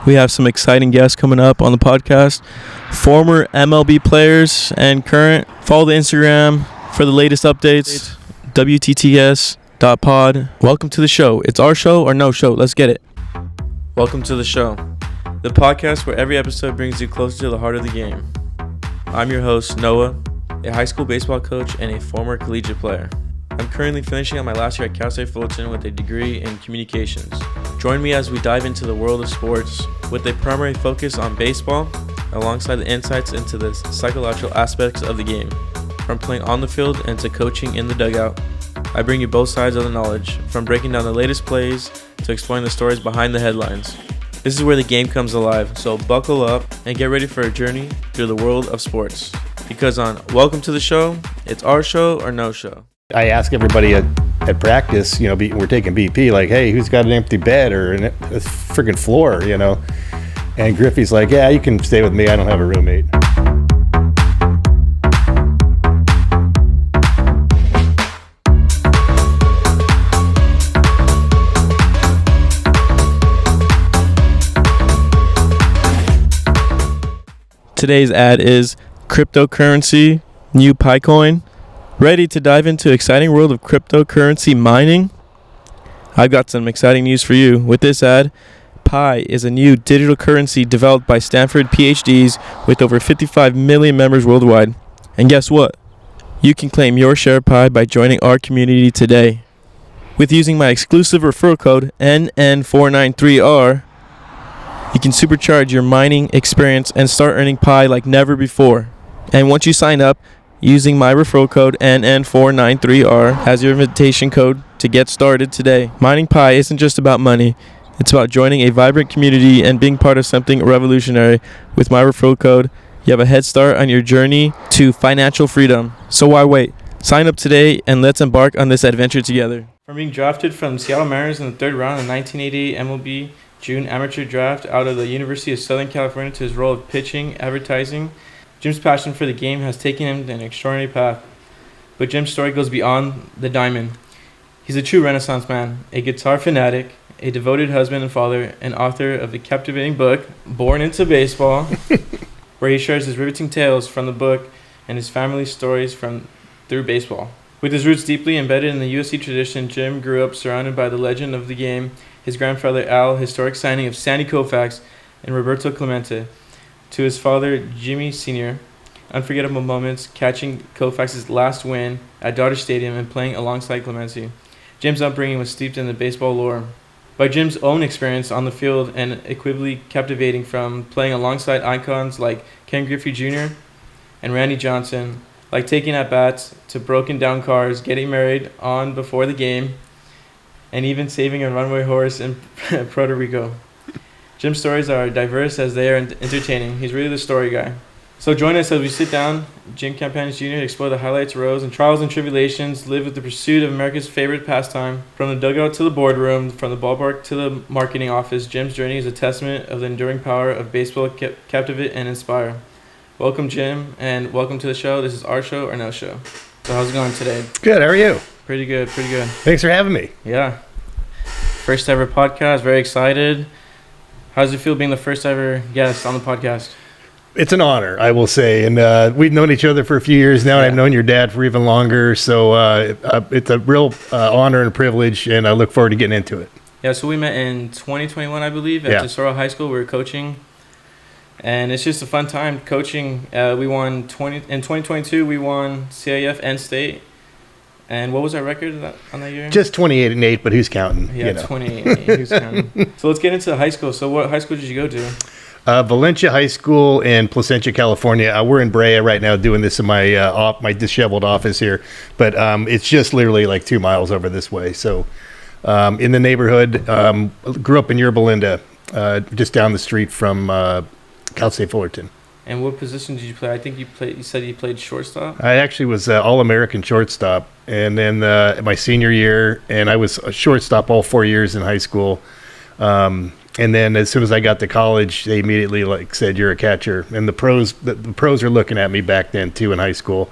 We have some exciting guests coming up on the podcast. Former MLB players and current. Follow the Instagram for the latest updates. WTTS.pod. Welcome to the show. It's our show or no show. Let's get it. Welcome to the show, the podcast where every episode brings you closer to the heart of the game. I'm your host, Noah, a high school baseball coach and a former collegiate player. I'm currently finishing out my last year at Cal State Fullerton with a degree in communications. Join me as we dive into the world of sports with a primary focus on baseball, alongside the insights into the psychological aspects of the game. From playing on the field and to coaching in the dugout, I bring you both sides of the knowledge, from breaking down the latest plays to exploring the stories behind the headlines. This is where the game comes alive, so buckle up and get ready for a journey through the world of sports. Because on Welcome to the Show, it's our show or no show. I ask everybody at practice, we're taking BP, like, hey, who's got an empty bed or a freaking floor, And Griffey's like, yeah, you can stay with me. I don't have a roommate. Today's ad is cryptocurrency, new Picoin. Ready to dive into exciting world of cryptocurrency mining? I've got some exciting news for you. With this ad, Pi is a new digital currency developed by Stanford PhDs with over 55 million members worldwide. And guess what? You can claim your share of Pi by joining our community today. With using my exclusive referral code NN493R, you can supercharge your mining experience and start earning Pi like never before. And once you sign up, using my referral code NN493R as your invitation code to get started today. Mining Pi isn't just about money. It's about joining a vibrant community and being part of something revolutionary. With my referral code, you have a head start on your journey to financial freedom. So why wait? Sign up today and let's embark on this adventure together. From being drafted from Seattle Mariners in the third round of the 1988 MLB June amateur draft out of the University of Southern California to his role of pitching, advertising, Jim's passion for the game has taken him an extraordinary path, but Jim's story goes beyond the diamond. He's a true Renaissance man, a guitar fanatic, a devoted husband and father, and author of the captivating book, Born into Baseball, where he shares his riveting tales from the book and his family's stories through baseball. With his roots deeply embedded in the USC tradition, Jim grew up surrounded by the legend of the game, his grandfather Al, historic signing of Sandy Koufax and Roberto Clemente, to his father, Jimmy Sr., unforgettable moments catching Koufax's last win at Dodger Stadium and playing alongside Clemente. Jim's upbringing was steeped in the baseball lore. By Jim's own experience on the field and equably captivating from playing alongside icons like Ken Griffey Jr. and Randy Johnson, like taking at bats to broken down cars, getting married on before the game, and even saving a runaway horse in Puerto Rico. Jim's stories are diverse as they are entertaining. He's really the story guy. So join us as we sit down, Jim Campanis Jr., to explore the highlights, rows, and trials and tribulations, live with the pursuit of America's favorite pastime. From the dugout to the boardroom, from the ballpark to the marketing office, Jim's journey is a testament of the enduring power of baseball, captivate and inspire. Welcome, Jim, and welcome to the show. This is our show or no show. So how's it going today? Good. How are you? Pretty good. Thanks for having me. Yeah. First ever podcast. Very excited. How does it feel being the first ever guest on the podcast? It's an honor, I will say. And we've known each other for a few years now, and I've known your dad for even longer. So it's a real honor and privilege, and I look forward to getting into it. Yeah, so we met in 2021, I believe, at Tesoro High School. We were coaching, and it's just a fun time coaching. We won in 2022, we won CIF and state. And what was our record on that year? Just 28-8, but who's counting? Yeah, 28-8, who's counting? So let's get into high school. So what high school did you go to? Valencia High School in Placentia, California. We're in Brea right now doing this in my my disheveled office here. But it's just literally like 2 miles over this way. So in the neighborhood, grew up in Yerba Linda, just down the street from Cal State Fullerton. And what position did you play? I think you said you played shortstop? I actually was All-American shortstop. And then my senior year, and I was a shortstop all 4 years in high school. And then as soon as I got to college, they immediately said, you're a catcher. And the pros are looking at me back then too in high school.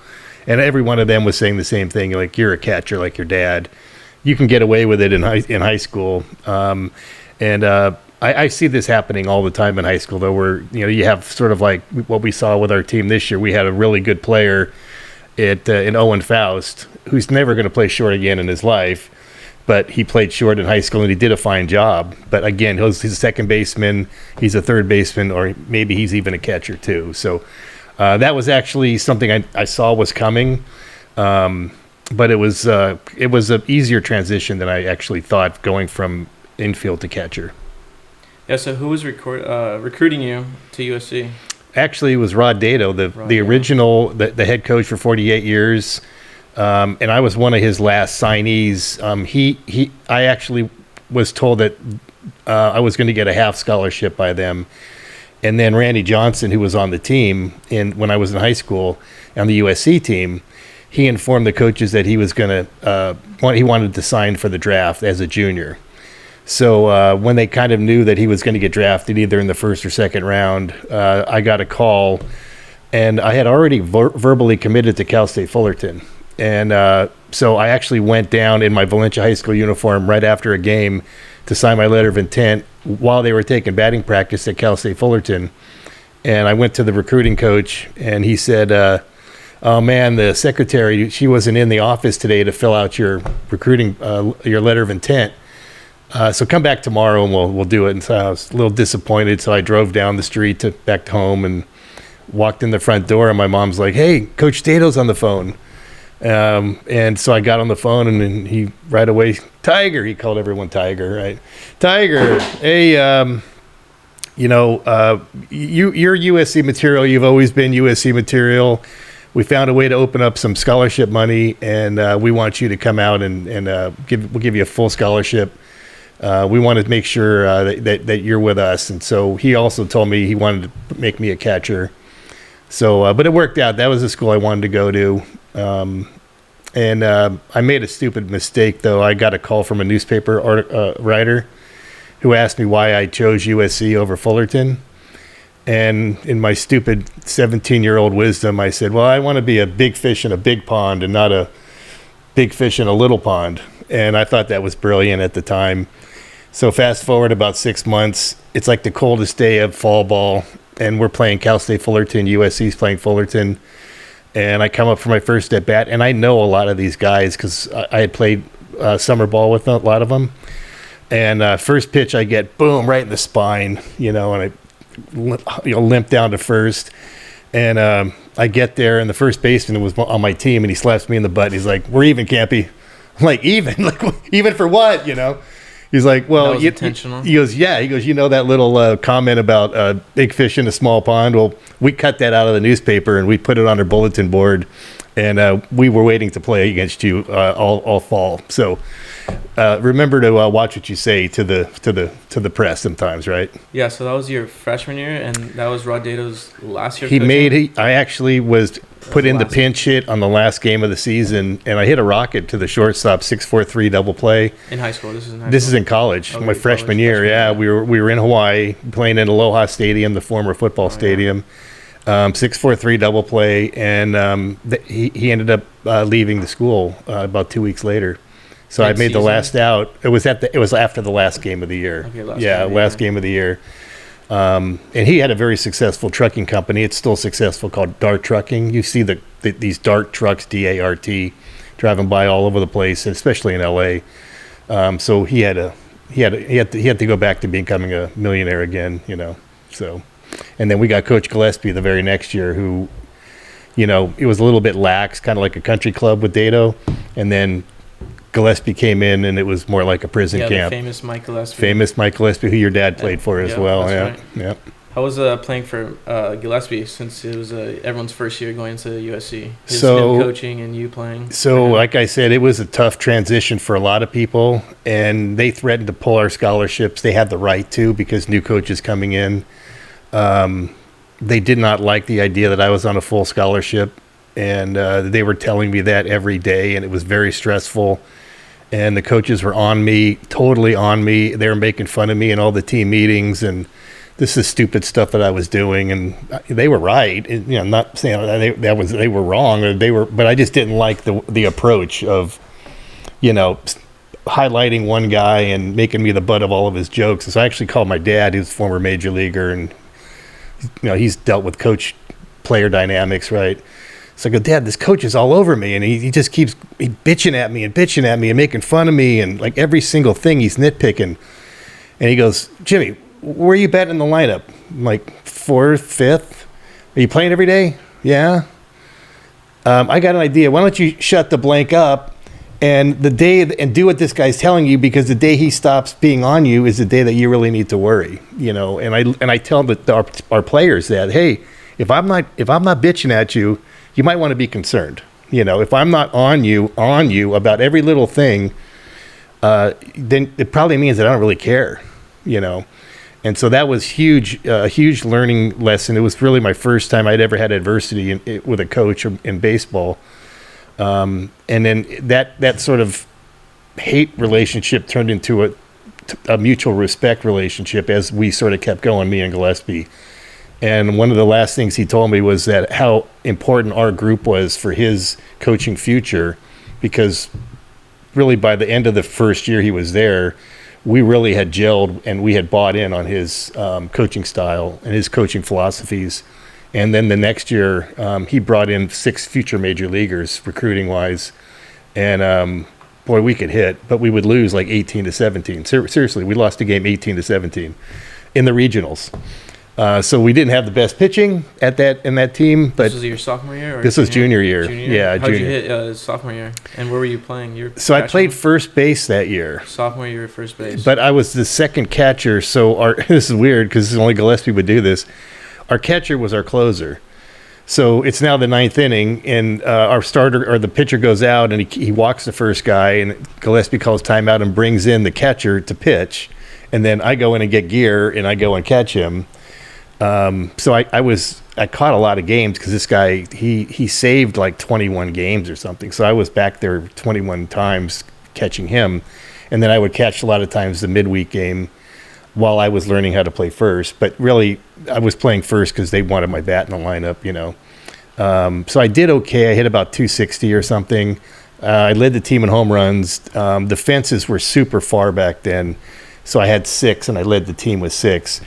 And every one of them was saying the same thing, like, you're a catcher like your dad. You can get away with it in high school. And I see this happening all the time in high school, though, where you have sort of like what we saw with our team this year. We had a really good player in Owen Faust, who's never going to play short again in his life, but he played short in high school and he did a fine job. But again, he's a second baseman, he's a third baseman, or maybe he's even a catcher too. So that was actually something I saw was coming, but it was an easier transition than I actually thought, going from infield to catcher. Yeah, so who was recruiting you to USC? Actually, it was Rod Dato, the original, the head coach for 48 years, and I was one of his last signees. I actually was told that I was going to get a half scholarship by them, and then Randy Johnson, who was on the team when I was in high school on the USC team, he informed the coaches that he was going to he wanted to sign for the draft as a junior. So when they kind of knew that he was going to get drafted either in the first or second round, I got a call, and I had already verbally committed to Cal State Fullerton. And so I actually went down in my Valencia High School uniform right after a game to sign my letter of intent while they were taking batting practice at Cal State Fullerton. And I went to the recruiting coach, and he said, oh man, the secretary, she wasn't in the office today to fill out your recruiting, your letter of intent. So come back tomorrow and we'll do it. And so I was a little disappointed. So I drove down the street back home and walked in the front door, and my mom's like, "Hey, Coach Dato's on the phone." And so I got on the phone, and then he right away, Tiger, he called everyone Tiger, right? Tiger, hey, you're USC material. You've always been USC material. We found a way to open up some scholarship money, and we want you to come out and we'll give you a full scholarship. We want to make sure that you're with us. And so he also told me he wanted to make me a catcher. So, but it worked out. That was the school I wanted to go to. And I made a stupid mistake, though. I got a call from a newspaper writer who asked me why I chose USC over Fullerton. And in my stupid 17-year-old wisdom, I said, well, I want to be a big fish in a big pond and not a big fish in a little pond. And I thought that was brilliant at the time. So fast forward about 6 months, it's like the coldest day of fall ball, and we're playing Cal State Fullerton, USC's playing Fullerton, and I come up for my first at bat, and I know a lot of these guys because I had played summer ball with a lot of them. And first pitch I get, boom, right in the spine, and I limp down to first. And I get there, and the first baseman was on my team, and he slaps me in the butt. And he's like, "We're even, Campy." I'm like, even? Like, even for what, He's like, well, intentional. He goes, yeah. He goes, that little comment about big fish in a small pond? Well, we cut that out of the newspaper, and we put it on our bulletin board, and we were waiting to play against you all fall. So remember to watch what you say to the press sometimes, right? Yeah, so that was your freshman year, and that was Rod Dato's last year. I actually was put in the pinch hit on the last game of the season, and I hit a rocket to the shortstop, 6-4-3 double play. In high school, this is in college, my freshman year. Yeah, we were in Hawaii playing in Aloha Stadium, the former football stadium. 6-4-3 double play, and he ended up leaving the school about 2 weeks later. So I made the last out. It was after the last game of the year. Okay, last game of the year. And he had a very successful trucking company. It's still successful, called Dart Trucking. You see these Dart trucks, DART, driving by all over the place, especially in LA. So he had to go back to becoming a millionaire again, So, and then we got Coach Gillespie the very next year, who, it was a little bit lax, kind of like a country club with Dato, and then Gillespie came in, and it was more like a prison camp. The famous Mike Gillespie. Who your dad played for as well. Right. Yeah. How was playing for Gillespie, since it was everyone's first year going to USC? Him coaching and you playing. So, like I said, it was a tough transition for a lot of people, and they threatened to pull our scholarships. They had the right to, because new coaches coming in. They did not like the idea that I was on a full scholarship, and they were telling me that every day, and it was very stressful. And the coaches were on me, totally on me. They were making fun of me in all the team meetings, and this is stupid stuff that I was doing. And they were right. I'm not saying they were wrong, but I just didn't like the approach of, highlighting one guy and making me the butt of all of his jokes. So I actually called my dad, who's a former major leaguer, and he's dealt with coach player dynamics, right? So I go, Dad, this coach is all over me, and he just keeps bitching at me and making fun of me, and like every single thing he's nitpicking. And he goes, Jimmy, where are you batting in the lineup? I'm like, 4th, 5th. Are you playing every day? Yeah. I got an idea. Why don't you shut the blank up and do what this guy's telling you, because the day he stops being on you is the day that you really need to worry, And I tell our players that, hey, if I'm not bitching at you, you might want to be concerned. If I'm not on you about every little thing, then it probably means that I don't really care, And so that was a huge learning lesson. It was really my first time I'd ever had adversity with a coach in baseball. And then that sort of hate relationship turned into a mutual respect relationship as we sort of kept going, me and Gillespie. And one of the last things he told me was that how important our group was for his coaching future, because really by the end of the first year he was there, we really had gelled and we had bought in on his coaching style and his coaching philosophies. And then the next year, he brought in 6 future major leaguers, recruiting-wise. And, boy, we could hit, but we would lose like 18-17. Seriously, we lost a game 18-17 in the regionals. So we didn't have the best pitching in that team. But this was your sophomore year? Or this was junior year. Junior year? Yeah, How'd junior. you hit sophomore year? And where were you playing? So I played first base that year. Sophomore year, first base. But I was the second catcher. So this is weird because only Gillespie would do this. Our catcher was our closer. So it's now the 9th inning, and our starter or the pitcher goes out, and he walks the first guy, and Gillespie calls timeout and brings in the catcher to pitch. And then I go in and get gear, and I go and catch him. So I caught a lot of games because this guy, he saved like 21 games or something. So I was back there 21 times catching him. And then I would catch a lot of times the midweek game while I was learning how to play first. But really, I was playing first because they wanted my bat in the lineup, So I did okay. I hit about 260 or something. I led the team in home runs. The fences were super far back then. So I had 6, and I led the team with 6.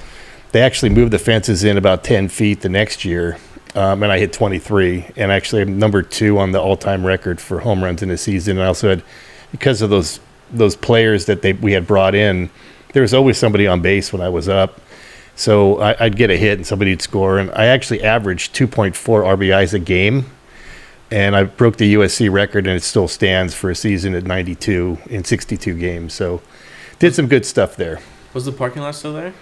They actually moved the fences in about 10 feet the next year, and I hit 23. And actually, I'm number 2 on the all-time record for home runs in a season. And I also had, because of those players that we had brought in, there was always somebody on base when I was up. So I'd get a hit and somebody would score. And I actually averaged 2.4 RBIs a game. And I broke the USC record, and it still stands for a season at 92 in 62 games. So did some good stuff there. Was the parking lot still there?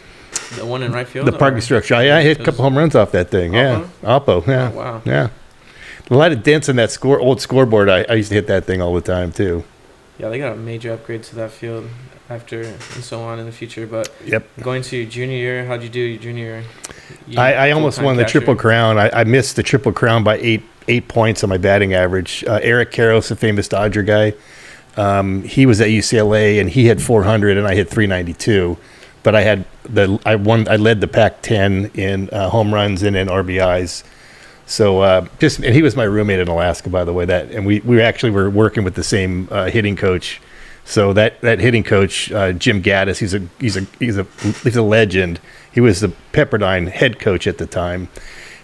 The one in right field? The parking structure. I hit a couple home runs off that thing. Yeah. Oppo. Yeah. Oh, wow. Yeah. A lot of dents in that old scoreboard. I used to hit that thing all the time, too. Yeah, they got a major upgrade to that field after and so on in the future. But yep. Going to your junior year, how'd you do your junior year? I almost won the Triple Crown. I missed the Triple Crown by eight points on my batting average. Eric Karros, a famous Dodger guy, he was at UCLA, and he had 400, and I hit 392. But I led the Pac-10 in home runs and in RBIs. So and he was my roommate in Alaska, by the way. And we actually were working with the same hitting coach. So that hitting coach, Jim Gaddis, he's a legend. He was the Pepperdine head coach at the time.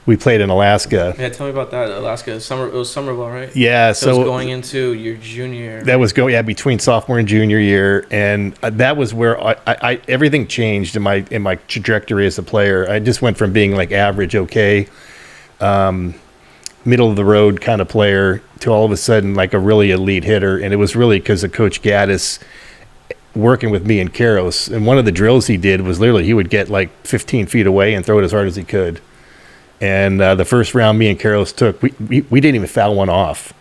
We played in Alaska. Yeah, tell me about that. Alaska, it was summer ball, right? Yeah, so it was going into your junior year. That was between sophomore and junior year, and that was where I everything changed in my trajectory as a player. I just went from being like average, okay, middle of the road kind of player to all of a sudden like a really elite hitter, and it was really because of Coach Gaddis working with me and Karros. And one of the drills he did was literally he would get like 15 feet away and throw it as hard as he could. And the first round me and Karros took, we didn't even foul one off.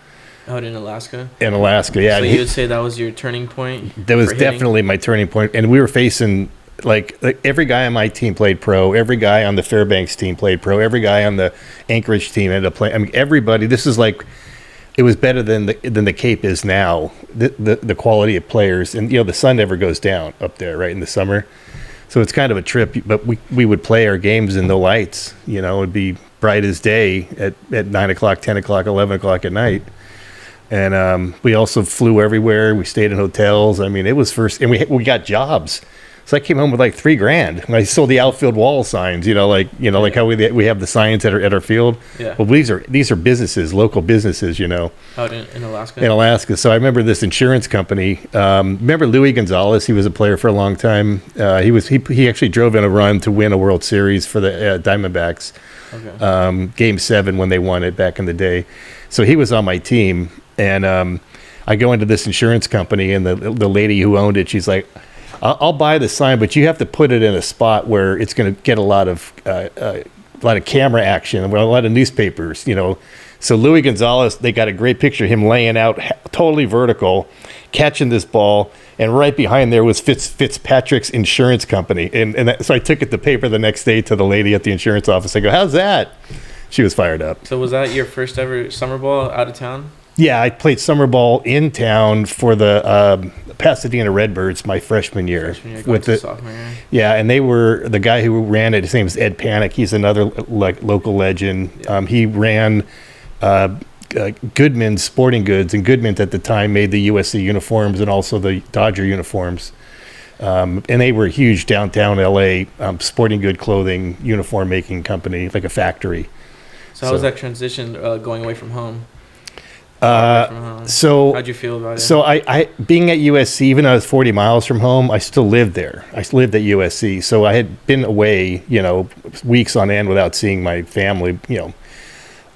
Out in Alaska? In Alaska, yeah. So you would say that was your turning point? That was definitely my turning point. And we were facing, like every guy on my team played pro. Every guy on the Fairbanks team played pro. Every guy on the Anchorage team ended up playing. I mean, everybody, this is like, it was better than the Cape is now, the quality of players. And, the sun never goes down up there, right, in the summer. So it's kind of a trip, but we would play our games in no lights. It would be bright as day at 9 o'clock, 10 o'clock, 11 o'clock at night. And we also flew everywhere. We stayed in hotels. I mean, it was first, and we got jobs. So I came home with like $3,000. And I sold the outfield wall signs, like how we have the signs at our field. Yeah. Well, these are businesses, local businesses, Out in Alaska. in Alaska. So I remember this insurance company. Remember Louis Gonzalez? He was a player for a long time. He actually drove in a run to win a World Series for the Diamondbacks. Okay. Game 7 when they won it back in the day. So he was on my team, and I go into this insurance company, and the lady who owned it, she's like, I'll buy the sign, but you have to put it in a spot where it's going to get a lot of camera action, a lot of newspapers, So Louis Gonzalez, they got a great picture of him laying out totally vertical, catching this ball, and right behind there was Fitzpatrick's insurance company. So I took it to paper the next day to the lady at the insurance office. I go, how's that? She was fired up. So was that your first ever summer ball out of town? Yeah, I played summer ball in town for the Pasadena Redbirds my freshman year. Sophomore year. Yeah, and they were the guy who ran it. His name is Ed Panic. He's another local legend. Yeah. He ran Goodman's Sporting Goods, and Goodman's at the time made the USC uniforms and also the Dodger uniforms. And they were a huge downtown LA sporting good clothing uniform making company, like a factory. So how was that transition going away from home? So how'd you feel about it? So I being at USC, even though I was 40 miles from home, I still lived there. I lived at USC. So I had been away, weeks on end without seeing my family,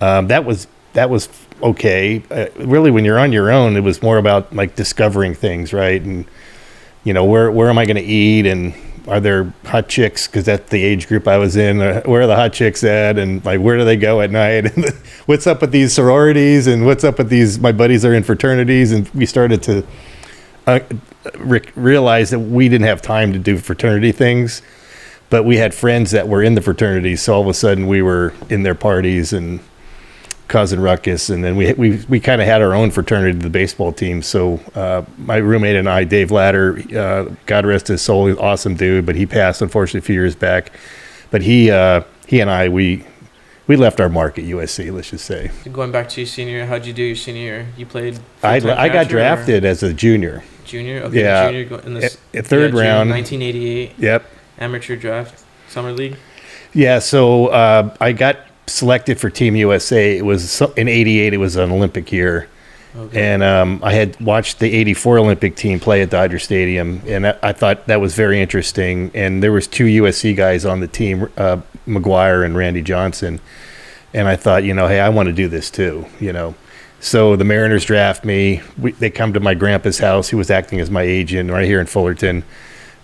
that was okay. Really, when you're on your own, it was more about like discovering things, right? And, where am I going to eat? And are there hot chicks? Because that's the age group I was in. Where are the hot chicks at? And like, where do they go at night? And what's up with these sororities? And what's up with these? My buddies are in fraternities, and we started to realize that we didn't have time to do fraternity things, but we had friends that were in the fraternities. So all of a sudden, we were in their parties and causing ruckus, and then we kind of had our own fraternity, the baseball team. So my roommate and I, Dave Latter, God rest his soul, he's an awesome dude, but he passed unfortunately a few years back. But he and I we left our mark at USC. Let's just say. Going back to your senior year, how'd you do your senior year? You played. I got drafted as a junior. Junior, okay. Yeah. Junior in the third round, 1988. Yep. Amateur draft, summer league. Yeah. So I got selected for Team USA. It was in '88. It was an Olympic year, okay. And I had watched the '84 Olympic team play at Dodger Stadium, and I thought that was very interesting. And there was 2 USC guys on the team, McGuire and Randy Johnson, and I thought, hey, I want to do this too, So the Mariners draft me. They come to my grandpa's house, who was acting as my agent right here in Fullerton.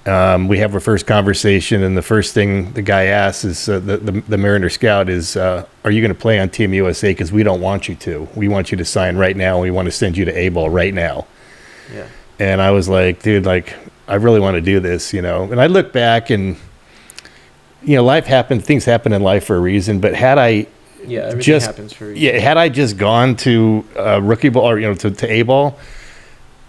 We have our first conversation, and the first thing the guy asks is the Mariner scout is, are you going to play on Team USA? Because we don't want you to. We want you to sign right now, and we want to send you to A-ball right now. Yeah. And I was like, dude, I really want to do this, And I look back, and life happened. Things happen in life for a reason. But had I everything happens for a reason. Yeah, had I just gone to rookie ball or to A-ball,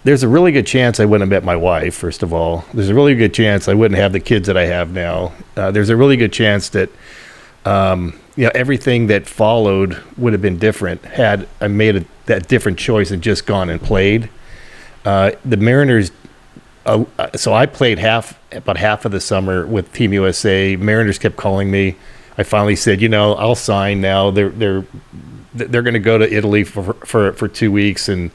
there's a really good chance I wouldn't have met my wife, first of all. There's a really good chance I wouldn't have the kids that I have now. There's a really good chance that, everything that followed would have been different had I made that different choice and just gone and played. The Mariners, so I played about half of the summer with Team USA. Mariners kept calling me. I finally said, I'll sign now. They're going to go to Italy for 2 weeks, and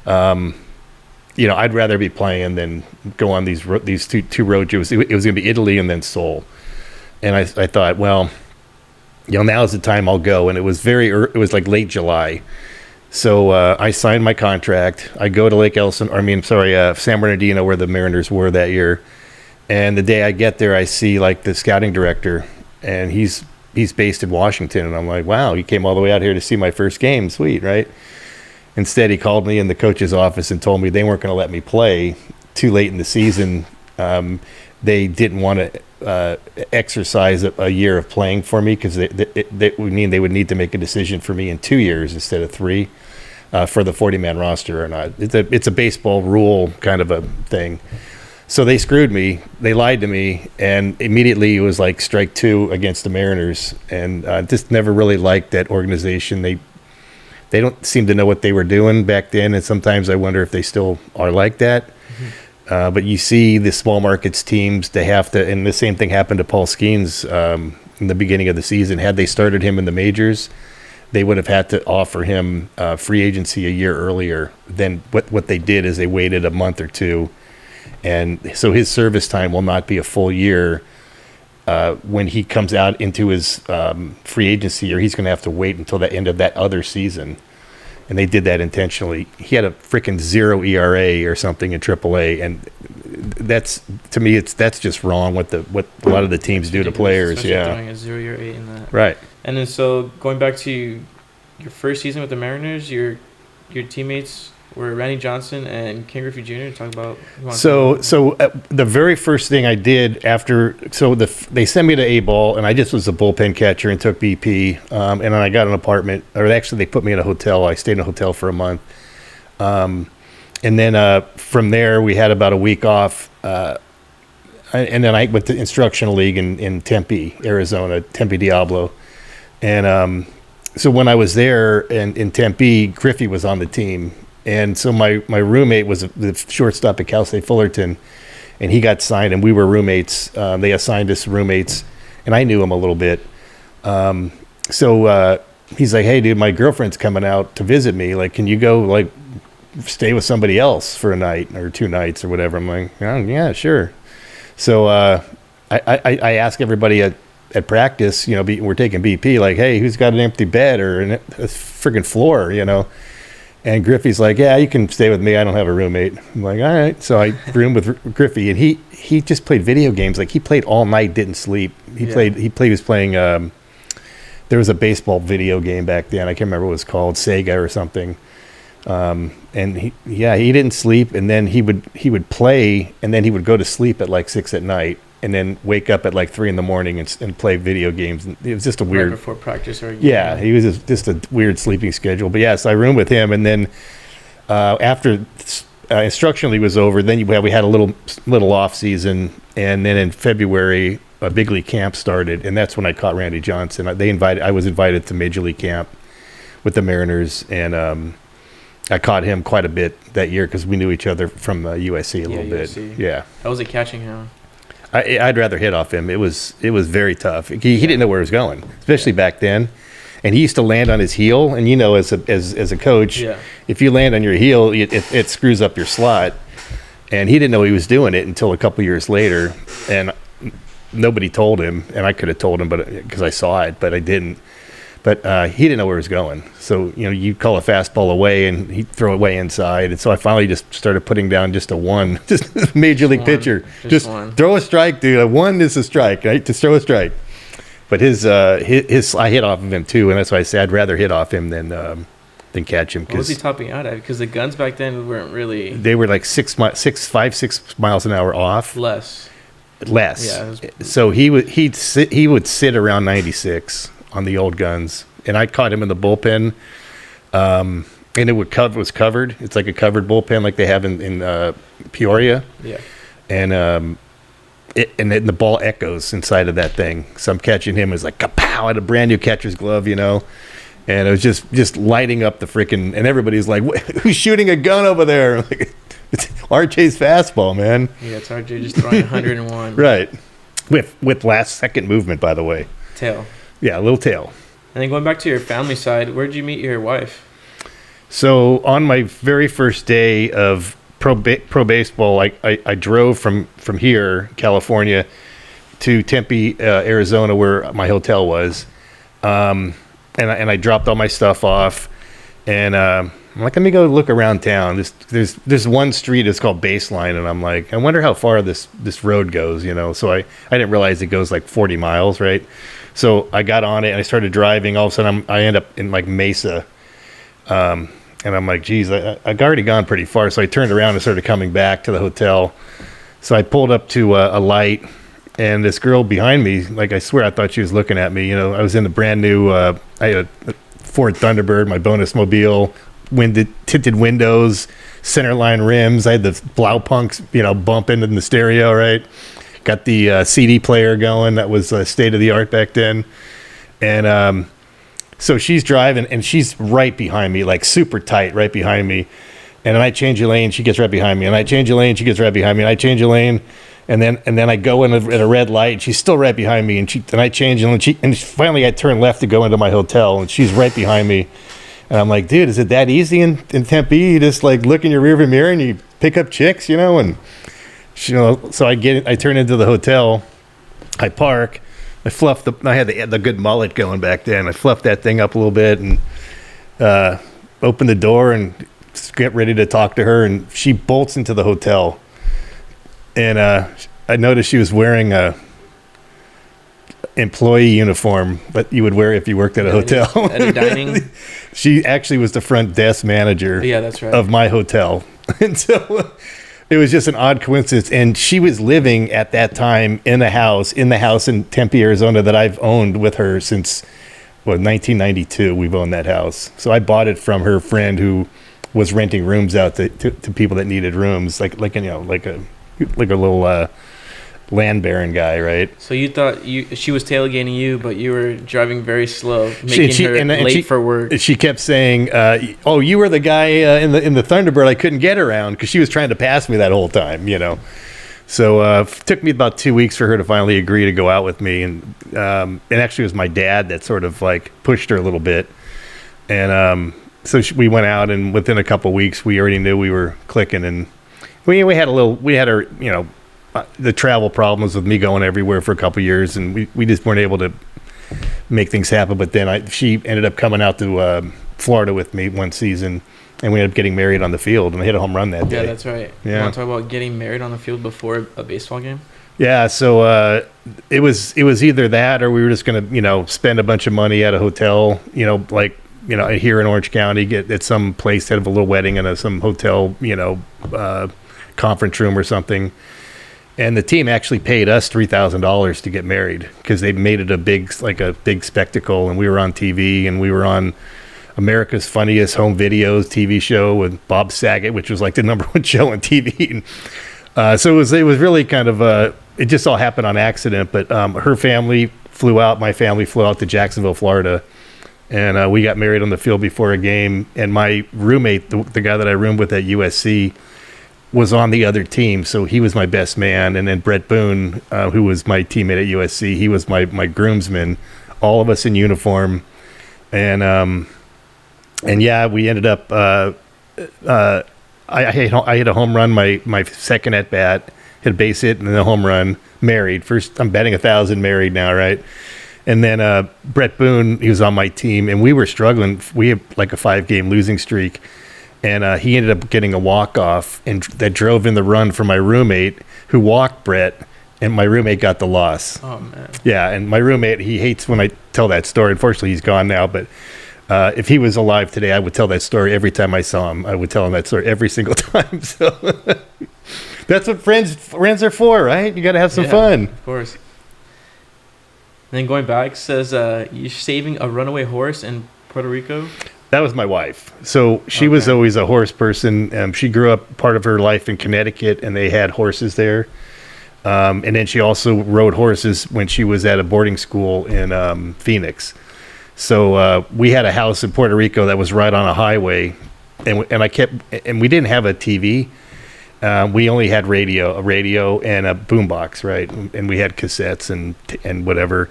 I'd rather be playing than go on these two road trips. It was going to be Italy and then Seoul. And I thought, well, now's the time I'll go. And it was it was like late July. So I signed my contract. I go to San Bernardino, where the Mariners were that year. And the day I get there, I see like the scouting director, and he's based in Washington. And I'm like, wow, he came all the way out here to see my first game. Sweet, right? Instead, he called me in the coach's office and told me they weren't going to let me play too late in the season. They didn't want to exercise a year of playing for me, because they would mean they would need to make a decision for me in 2 years instead of 3 for the 40-man roster or not. It's a baseball rule kind of a thing. So they screwed me. They lied to me, and immediately it was like strike 2 against the Mariners. And just never really liked that organization. they don't seem to know what they were doing back then, and sometimes I wonder if they still are like that. But you see the small markets teams, they have to, and the same thing happened to Paul Skeens in the beginning of the season. Had they started him in the majors, they would have had to offer him free agency a year earlier. Than what they did is they waited a month or two, and so his service time will not be a full year when he comes out into his free agency, or he's going to have to wait until the end of that other season. And they did that intentionally. He had a freaking 0 ERA or something in AAA, and that's, to me, that's just wrong. What a lot of the teams do to players. Especially Yeah, throwing a 0 ERA in that. right. And then so going back to your first season with the Mariners, your teammates were Randy Johnson and Ken Griffey Jr. Talk about. So the very first thing I did after, they sent me to A-ball, and I just was a bullpen catcher and took BP, and then I got an apartment, or actually they put me in a hotel. I stayed in a hotel for a month, and then from there we had about a week off, and then I went to instructional league in Tempe, Arizona, Tempe Diablo, and so when I was there in Tempe, Griffey was on the team. And so my roommate was the shortstop at Cal State Fullerton, and he got signed, and we were roommates. They assigned us roommates, and I knew him a little bit. So he's like, "Hey, dude, my girlfriend's coming out to visit me. Like, can you go, like, stay with somebody else for a night or 2 nights or whatever?" I'm like, "Oh, yeah, sure." So I ask everybody at practice, we're taking BP, like, "Hey, who's got an empty bed or a friggin' floor, And Griffey's like, "Yeah, you can stay with me. I don't have a roommate." I'm like, "All right." So I roomed with Griffey, and he just played video games. Like, he played all night, didn't sleep. He was playing. There was a baseball video game back then. I can't remember what it was called, Sega or something. And he didn't sleep, and then he would play, and then he would go to sleep at like 6 p.m. and then wake up at like 3 a.m. and play video games. It was just a weird. Right before practice or. Yeah, he was just a weird sleeping schedule. But so I roomed with him, and then after instructionally was over, then we had a little off season, and then in February a big league camp started, and that's when I caught Randy Johnson. I was invited to major league camp with the Mariners, and I caught him quite a bit that year because we knew each other from USC a little bit. Yeah. How was it catching him? I'd rather hit off him. It was very tough. He didn't know where he was going, especially back then. And he used to land on his heel. And as a coach, if you land on your heel, it screws up your slot. And he didn't know he was doing it until a couple years later. And nobody told him. And I could have told him, but because I saw it, but I didn't. But he didn't know where he was going. So, you call a fastball away, and he'd throw it way inside. And so I finally just started putting down just a 1, just major league pitcher. Just throw a strike, dude. A 1 is a strike, right? Just throw a strike. But his I hit off of him too, and that's why I said I'd rather hit off him than catch him. What was he topping out at? Because the guns back then weren't really. They were like 6 miles an hour off. Less. Yeah. So he would sit around 96 on the old guns, and I caught him in the bullpen, and it was covered. It's like a covered bullpen, like they have in Peoria. Yeah. And and then the ball echoes inside of that thing. So I'm catching him as like kapow at a brand new catcher's glove, and it was just lighting up the freaking, and everybody's like, "Who's shooting a gun over there?" Like, it's RJ's fastball, man. Yeah, it's RJ just throwing 101. Right, with last second movement, by the way. Tail. Yeah, a little tail. And then going back to your family side, where did you meet your wife? So on my very first day of pro baseball, I drove from here, California, to Tempe, Arizona, where my hotel was, and I dropped all my stuff off, and I'm like, let me go look around town. There's one street that's called Baseline, and I'm like, I wonder how far this road goes, So I didn't realize it goes like 40 miles, right? So I got on it and I started driving. All of a sudden, I end up in like Mesa, and I'm like, geez, I've already gone pretty far. So I turned around and started coming back to the hotel. So I pulled up to a light, and this girl behind me, like, I swear I thought she was looking at me. I was in the brand new, I had a Ford Thunderbird, my bonus mobile, tinted windows, center line rims. I had the Blaupunks, bump into the stereo, right? Got the CD player going. That was state of the art back then. And So she's driving, and she's right behind me, like super tight, right behind me. And then I change a lane, she gets right behind me. And I change a lane, she gets right behind me. And I change a lane, and then I go in at a red light, and she's still right behind me. And I change, and finally I turn left to go into my hotel, and she's right behind me. And I'm like, dude, is it that easy in Tempe? You just like look in your rearview mirror and you pick up chicks, and so I turn into the hotel, I park. I had the good mullet going back then. I fluffed that thing up a little bit and opened the door and get ready to talk to her. And she bolts into the hotel. And I noticed she was wearing a employee uniform, but you would wear if you worked at a hotel. At a dining. She actually was the front desk manager. Yeah, that's right. Of my hotel. And so it was just an odd coincidence. And she was living at that time in the house in Tempe, Arizona that I've owned with her since 1992. We've owned that house. So I bought it from her friend who was renting rooms out to people that needed rooms, like a little land baron guy, right? So you thought she was tailgating you, but you were driving very slow, making her late for work. She kept saying, "Oh, you were the guy in the Thunderbird I couldn't get around," because she was trying to pass me that whole time, So it took me about 2 weeks for her to finally agree to go out with me, and actually it was my dad that sort of like pushed her a little bit, and so we went out, and within a couple of weeks we already knew we were clicking, and we had our the travel problems with me going everywhere for a couple of years, and we just weren't able to make things happen. But then she ended up coming out to Florida with me one season, and we ended up getting married on the field, and I hit a home run that day. Yeah, that's right. Yeah. You want to talk about getting married on the field before a baseball game? Yeah, so it was either that or we were just gonna spend a bunch of money at a hotel, here in Orange County, get at some place, have a little wedding in some hotel, conference room or something. And the team actually paid us $3,000 to get married because they made it a big spectacle, and we were on TV, and we were on America's Funniest Home Videos TV show with Bob Saget, which was like the #1 show on TV. And, so it was really kind of it just all happened on accident. But her family flew out, my family flew out to Jacksonville, Florida, and we got married on the field before a game. And my roommate, the guy that I roomed with at USC, was on the other team, so he was my best man. And then Brett Boone, who was my teammate at USC, he was my groomsman. All of us in uniform, and yeah, we ended up. I hit a home run my second at bat, hit a base hit, and then a home run. Married first, I'm betting 1,000. Married now, right? And then Brett Boone, he was on my team, and we were struggling. We had like a 5-game losing streak. And he ended up getting a walk-off, and that drove in the run for my roommate, who walked Brett, and my roommate got the loss. Oh, man. Yeah, and my roommate, he hates when I tell that story. Unfortunately, he's gone now, but if he was alive today, I would tell that story every time I saw him. I would tell him that story every single time. So that's what friends are for, right? You got to have some fun. Of course. Then going back, says you're saving a runaway horse in Puerto Rico. That was my wife. So she was always a horse person. She grew up part of her life in Connecticut, and they had horses there. And then she also rode horses when she was at a boarding school in Phoenix. So we had a house in Puerto Rico that was right on a highway, and we didn't have a TV. We only had a radio and a boombox, right? And we had cassettes and whatever.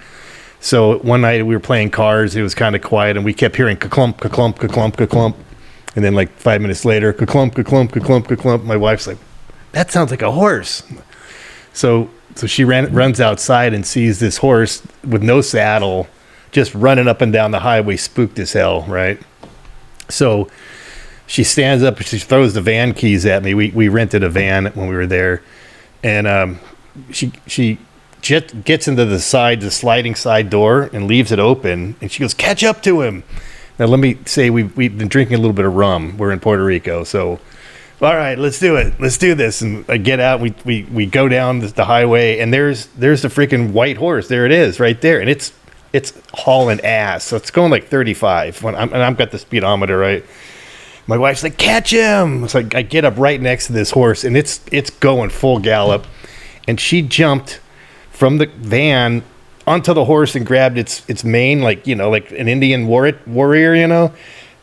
So one night we were playing cards. It was kind of quiet, and we kept hearing ka-clump, ka-clump, ka-clump, ka-clump. And then like 5 minutes later, ka-clump, ka-clump, ka-clump, ka-clump. My wife's like, that sounds like a horse. So she runs outside and sees this horse with no saddle just running up and down the highway, spooked as hell, right? So she stands up, she throws the van keys at me. We rented a van when we were there. And she gets into the sliding side door and leaves it open, and she goes, catch up to him. Now let me say, we've been drinking a little bit of rum. We're in Puerto Rico, so all right, let's do it, let's do this. And I get out, we go down the highway, and there's the freaking white horse. There it is, right there, and it's hauling ass. So it's going like 35 and I've got the speedometer, right? My wife's like, catch him. It's like I get up right next to this horse, and it's going full gallop, and she jumped from the van onto the horse and grabbed its mane, like an Indian warrior,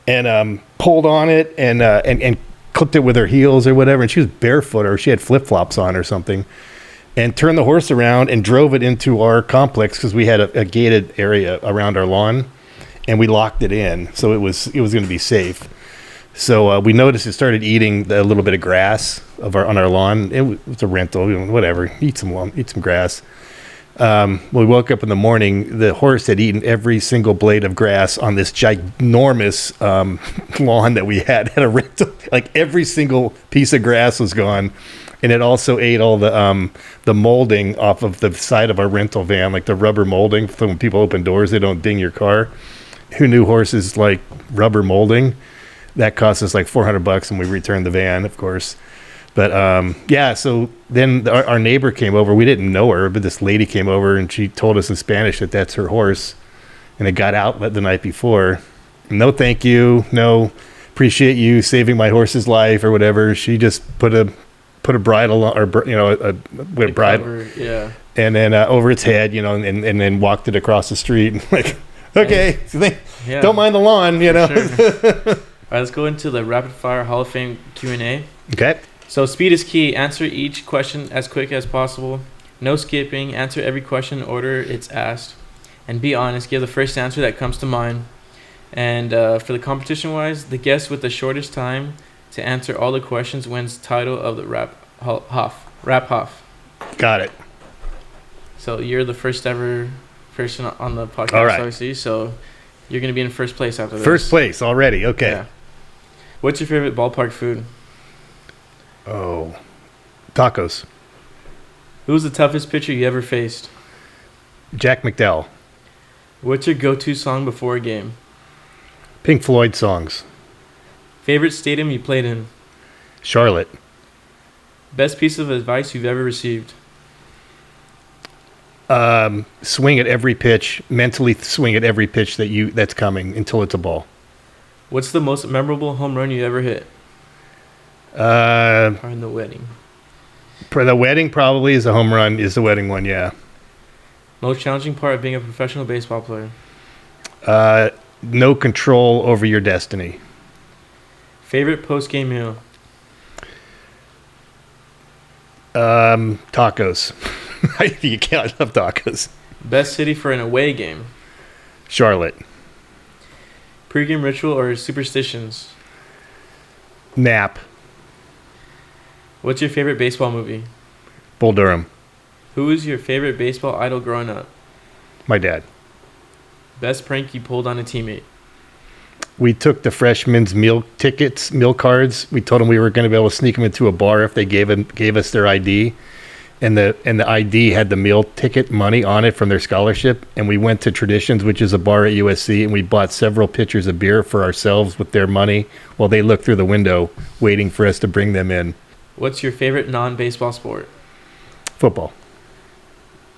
and pulled on it and clipped it with her heels or whatever. And she was barefoot, or she had flip flops on or something, and turned the horse around and drove it into our complex because we had a gated area around our lawn, and we locked it in so it was going to be safe. So we noticed it started eating a little bit of grass on our lawn. It was a rental, whatever. Eat some grass. When we woke up in the morning, the horse had eaten every single blade of grass on this ginormous lawn that we had at a rental. Like every single piece of grass was gone, and it also ate all the molding off of the side of our rental van, like the rubber molding. So when people open doors, they don't ding your car. Who knew horses like rubber molding? That cost us like $400, and we returned the van, of course. But so then our neighbor came over. We didn't know her, but this lady came over, and she told us in Spanish that that's her horse, and it got out the night before. No, thank you. No, appreciate you saving my horse's life or whatever. She just put a bridle on, or a bridle, yeah, and then over its head, and then walked it across the street. Like, okay, yeah. Don't mind the lawn, Sure. All right, let's go into the rapid fire Hall of Fame Q&A. Okay. So speed is key. Answer each question as quick as possible. No skipping. Answer every question in order it's asked. And be honest. Give the first answer that comes to mind. And for the competition-wise, the guest with the shortest time to answer all the questions wins title of the Rap Hoff. Got it. So you're the first ever person on the podcast, all right. Obviously. So you're going to be in first place after this. First place already. Okay. Yeah. What's your favorite ballpark food? Oh, tacos. Who was the toughest pitcher you ever faced? Jack McDowell. What's your go-to song before a game? Pink Floyd songs. Favorite stadium you played in? Charlotte. Best piece of advice you've ever received? Swing at every pitch. Mentally swing at every pitch that's coming until it's a ball. What's the most memorable home run you ever hit? Or in the wedding. For the wedding, probably is a home run. Is the wedding one? Yeah. Most challenging part of being a professional baseball player? No control over your destiny. Favorite post-game meal? Tacos. You can't love tacos. Best city for an away game? Charlotte. Pre-game ritual or superstitions? Nap. What's your favorite baseball movie? Bull Durham. Who was your favorite baseball idol growing up? My dad. Best prank you pulled on a teammate? We took the freshmen's meal cards. We told them we were going to be able to sneak them into a bar if they gave us their ID. And the ID had the meal ticket money on it from their scholarship. And we went to Traditions, which is a bar at USC, and we bought several pitchers of beer for ourselves with their money while they looked through the window waiting for us to bring them in. What's your favorite non-baseball sport? Football.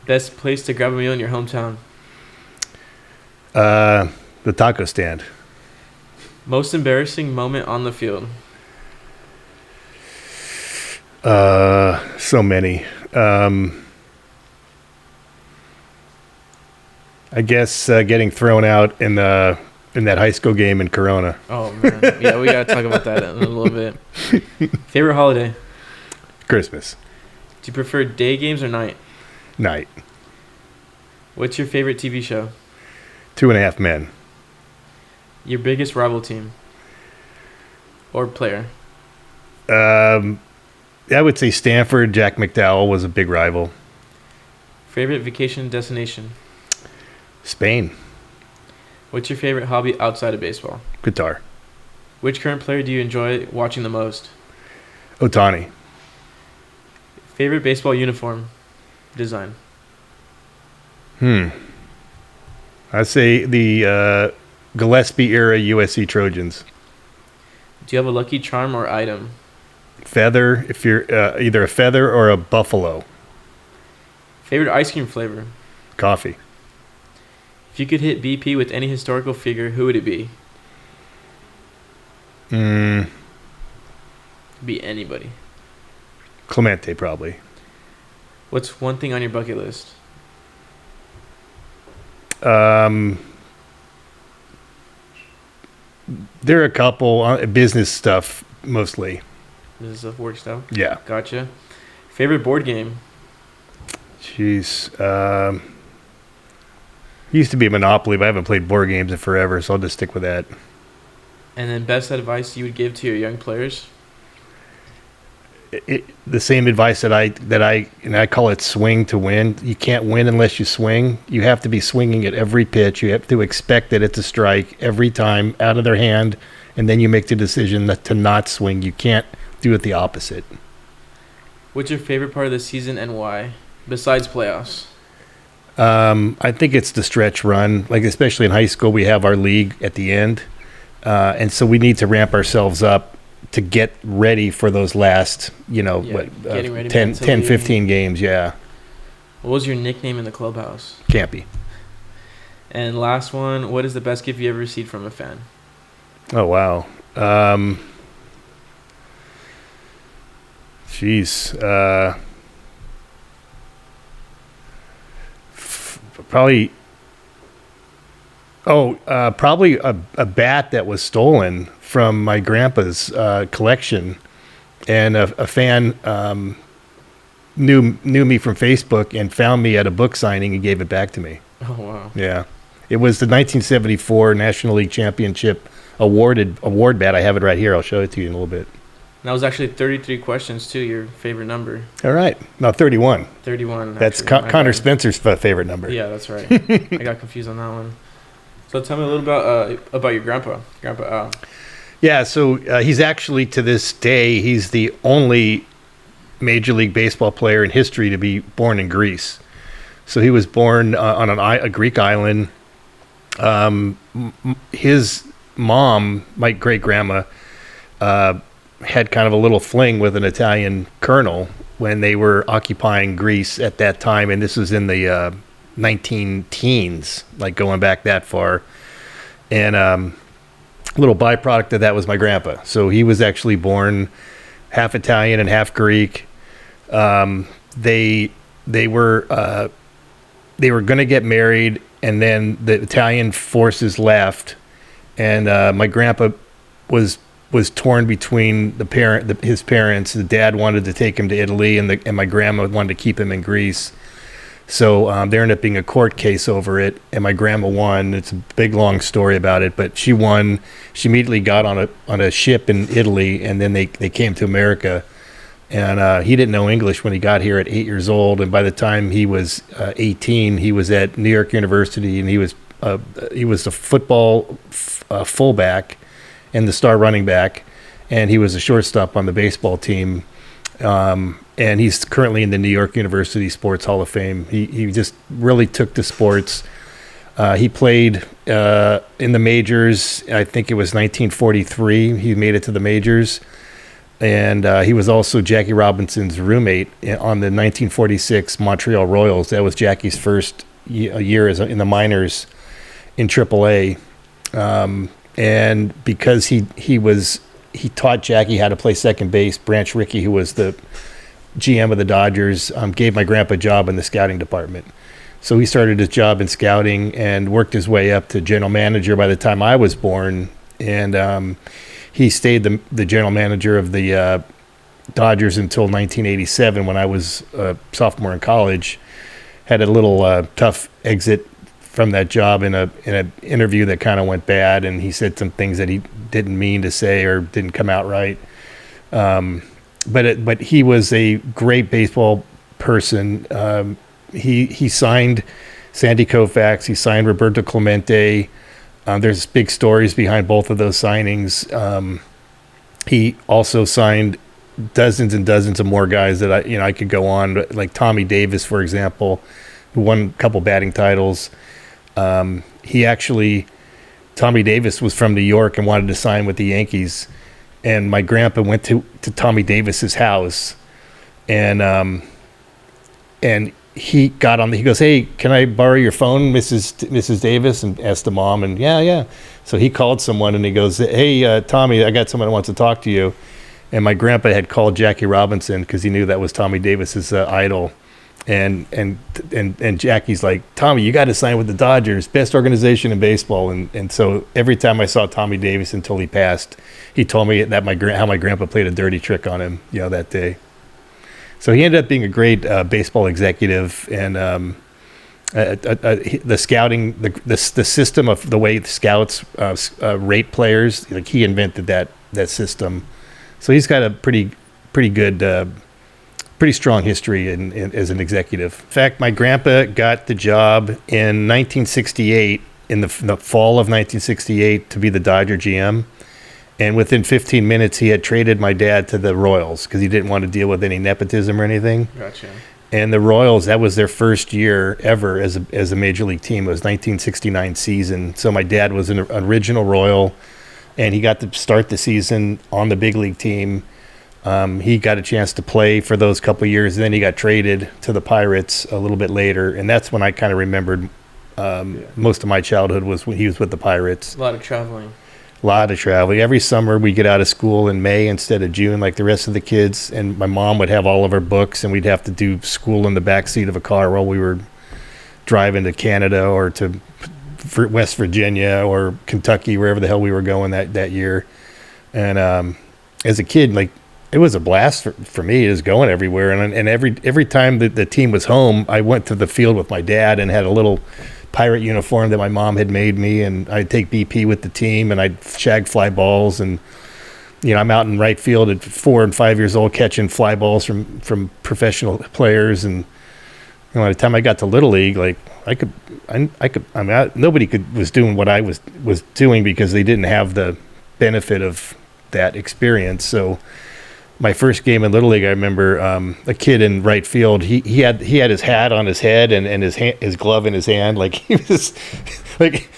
Best place to grab a meal in your hometown? The taco stand. Most embarrassing moment on the field? So many. I guess getting thrown out in that high school game in Corona. Oh, man. Yeah, we got to talk about that in a little bit. Favorite holiday? Christmas. Do you prefer day games or night? Night. What's your favorite TV show? 2.5 Men. Your biggest rival team? Or player? I would say Stanford. Jack McDowell was a big rival. Favorite vacation destination? Spain. What's your favorite hobby outside of baseball? Guitar. Which current player do you enjoy watching the most? Ohtani. Favorite baseball uniform design? I'd say the Gillespie era USC Trojans. Do you have a lucky charm or item? Feather, if you're either a feather or a buffalo. Favorite ice cream flavor? Coffee. If you could hit BP with any historical figure, who would it be? Could be anybody. Clemente, probably. What's one thing on your bucket list? There are a couple business stuff mostly. Business stuff, work stuff. Yeah. Gotcha. Favorite board game? Jeez. Used to be Monopoly, but I haven't played board games in forever, so I'll just stick with that. And then best advice you would give to your young players? The same advice that I call it swing to win. You can't win unless you swing. You have to be swinging at every pitch. You have to expect that it's a strike every time out of their hand, and then you make the decision to not swing. You can't do it the opposite. What's your favorite part of the season and why, besides playoffs? I think it's the stretch run. Like, especially in high school, we have our league at the end, and so we need to ramp ourselves up to get ready for those last, 10, 15 games, yeah. What was your nickname in the clubhouse? Campy. And last one, what is the best gift you ever received from a fan? Oh, wow. Probably a bat that was stolen from my grandpa's collection, and a fan knew me from Facebook and found me at a book signing and gave it back to me. Oh, wow. Yeah. It was the 1974 National League Championship award bat. I have it right here. I'll show it to you in a little bit. That was actually 33 questions, too, your favorite number. All right. No, 31. 31. That's Connor Spencer's favorite number. Yeah, that's right. I got confused on that one. So tell me a little about your grandpa. Yeah, so he's actually, to this day, he's the only Major League Baseball player in history to be born in Greece. So he was born on a Greek island. His mom, my great-grandma, had kind of a little fling with an Italian colonel when they were occupying Greece at that time, and this was in the 19-teens, like going back that far. And a little byproduct of that was my grandpa. So he was actually born half Italian and half Greek. They were going to get married, and then the Italian forces left, and my grandpa was torn between his parents. The dad wanted to take him to Italy, and my grandma wanted to keep him in Greece. So there ended up being a court case over it, and my grandma won. It's a big, long story about it, but she won. She immediately got on a ship in Italy, and then they came to America. And he didn't know English when he got here at 8 years old, and by the time he was 18, he was at New York University, and he was the football fullback and the star running back, and he was a shortstop on the baseball team. And he's currently in the New York University Sports Hall of Fame. He just really took to sports. He played in the majors. I think it was 1943. He made it to the majors. And he was also Jackie Robinson's roommate on the 1946 Montreal Royals. That was Jackie's first year in the minors in AAA. And because he taught Jackie how to play second base, Branch Rickey, who was the GM of the Dodgers, gave my grandpa a job in the scouting department. So he started his job in scouting and worked his way up to general manager by the time I was born. And he stayed the general manager of the Dodgers until 1987, when I was a sophomore in college. Had a little tough exit from that job in an interview that kind of went bad, and he said some things that he didn't mean to say or didn't come out right. But he was a great baseball person. He signed Sandy Koufax. He signed Roberto Clemente. There's big stories behind both of those signings. He also signed dozens and dozens of more guys that I could go on, like Tommy Davis, for example, who won a couple batting titles. Tommy Davis was from New York and wanted to sign with the Yankees. And my grandpa went to Tommy Davis's house, and he got on. He goes, "Hey, can I borrow your phone, Mrs. Davis?" And asked the mom, and yeah. So he called someone, and he goes, "Hey, Tommy, I got someone that wants to talk to you." And my grandpa had called Jackie Robinson because he knew that was Tommy Davis's idol. And Jackie's like, Tommy, you got to sign with the Dodgers, best organization in baseball. And so every time I saw Tommy Davis until he passed, he told me that how my grandpa played a dirty trick on him, that day. So he ended up being a great baseball executive, and the scouting, the system of the way the scouts rate players, like he invented that system. So he's got a pretty good. Pretty strong history as an executive. In fact, my grandpa got the job in 1968, in the fall of 1968, to be the Dodger GM. And within 15 minutes, he had traded my dad to the Royals because he didn't want to deal with any nepotism or anything. Gotcha. And the Royals, that was their first year ever as a major league team. It was 1969 season. So my dad was an original Royal, and he got to start the season on the big league team. He got a chance to play for those couple of years, and then he got traded to the Pirates a little bit later, and that's when I kind of remembered most of my childhood was when he was with the Pirates. A lot of traveling. Every summer we get out of school in May instead of June like the rest of the kids, and my mom would have all of our books, and we'd have to do school in the back seat of a car while we were driving to Canada or to West Virginia or Kentucky, wherever the hell we were going that year. And as a kid, like, it was a blast for me, just going everywhere. And every time the team was home, I went to the field with my dad and had a little Pirate uniform that my mom had made me, and I'd take BP with the team, and I'd shag fly balls. And I'm out in right field at 4 and 5 years old catching fly balls from professional players. And by the time I got to Little League, like nobody was doing what I was doing because they didn't have the benefit of that experience. So my first game in Little League, I remember a kid in right field. He had his hat on his head and his glove in his hand. Like, he was like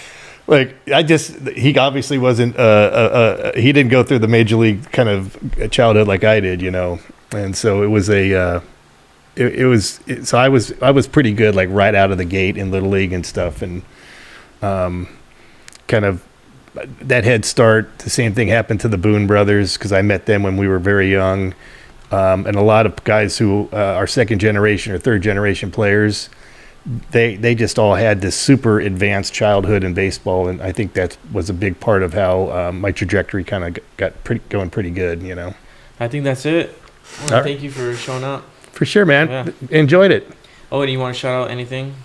he obviously wasn't. He didn't go through the major league kind of childhood like I did, And so it was so I was pretty good, like, right out of the gate in Little League and stuff, and kind of. That head start, the same thing happened to the Boone brothers because I met them when we were very young. And a lot of guys who are second generation or third generation players, they just all had this super advanced childhood in baseball. And I think that was a big part of how my trajectory kind of got going pretty good, I think that's it. Well, thank you for showing up. For sure, man. Yeah. Enjoyed it. Oh, and you want to shout out anything?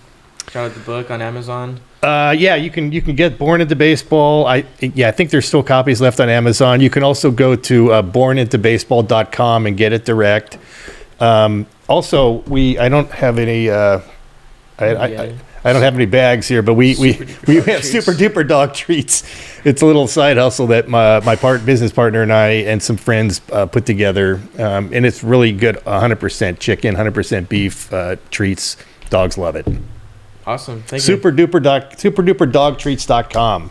Shout out the book on Amazon. Yeah, you can get Born Into Baseball. I think there's still copies left on Amazon. You can also go to bornintobaseball.com and get it direct. Also, I don't have any. I don't have any bags here, but we have Super Duper Dog Treats. It's a little side hustle that my business partner and I and some friends put together, and it's really good. 100% chicken, 100% beef treats. Dogs love it. Awesome. Thank you. SuperDuperDogTreats.com.